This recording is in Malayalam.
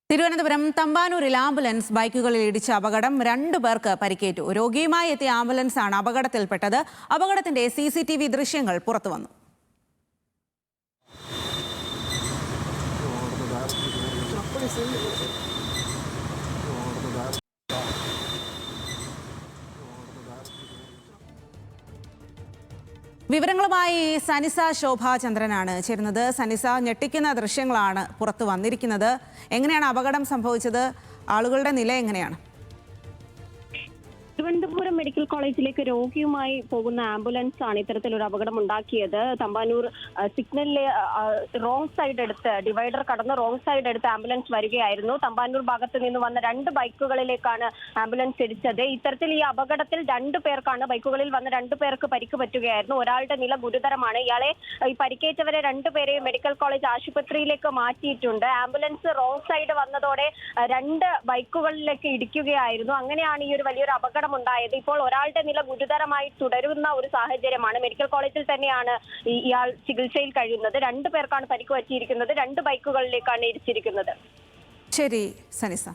തിരുവനന്തപുരം തമ്പാനൂരിൽ ആംബുലൻസ് ബൈക്കുകളിൽ ഇടിച്ച അപകടം 2 പേർക്ക് പരിക്കേറ്റു. രോഗിയുമായി എത്തിയ ആംബുലൻസാണ് അപകടത്തിൽപ്പെട്ടത്. അപകടത്തിന്റെ CCTV ദൃശ്യങ്ങൾ പുറത്തുവന്നു. വിവരങ്ങളുമായി സനിസ ശോഭാചന്ദ്രനാണ് ചേരുന്നത്. സനിസ, ഞെട്ടിക്കുന്ന ദൃശ്യങ്ങളാണ് പുറത്തു വന്നിരിക്കുന്നത്. എങ്ങനെയാണ് അപകടം സംഭവിച്ചത്? ആളുകളുടെ നില എങ്ങനെയാണ്? തിരുവനന്തപുരം മെഡിക്കൽ കോളേജിലേക്ക് രോഗിയുമായി പോകുന്ന ആംബുലൻസ് ആണ് ഇത്തരത്തിലൊരു അപകടം ഉണ്ടാക്കിയത്. തമ്പാനൂർ സിഗ്നലിലെ റോങ് സൈഡ് എടുത്ത് ഡിവൈഡർ കടന്ന് റോങ് സൈഡ് എടുത്ത് ആംബുലൻസ് വരികയായിരുന്നു. തമ്പാനൂർ ഭാഗത്ത് നിന്ന് വന്ന 2 ബൈക്കുകളിലേക്കാണ് ആംബുലൻസ് ഇടിച്ചത്. ഇത്തരത്തിൽ ഈ അപകടത്തിൽ 2 പേർക്കാണ് ബൈക്കുകളിൽ വന്ന 2 പേർക്ക് പരിക്ക് പറ്റുകയായിരുന്നു. ഒരാളുടെ നില ഗുരുതരമാണ്. ഇയാളെ ഈ പരിക്കേറ്റവരെ 2 പേരെയും മെഡിക്കൽ കോളേജ് ആശുപത്രിയിലേക്ക് മാറ്റിയിട്ടുണ്ട്. ആംബുലൻസ് റോങ് സൈഡ് വന്നതോടെ 2 ബൈക്കുകളിലേക്ക് ഇടിക്കുകയായിരുന്നു. അങ്ങനെയാണ് ഈ ഒരു വലിയൊരു അപകടം ഉണ്ടായത്. ഇപ്പോൾ ഒരാളുടെ നില ഗുരുതരമായി തുടരുന്ന ഒരു സാഹചര്യമാണ്. മെഡിക്കൽ കോളേജിൽ തന്നെയാണ് ഇയാൾ ചികിത്സയിൽ കഴിയുന്നത്. 2 പേർക്കാണ് പരിക്ക് പറ്റിയിരിക്കുന്നത്. 2 ബൈക്കുകളിലേക്കാണ് ഇടിച്ചിരിക്കുന്നത്. ശരി സനിസ.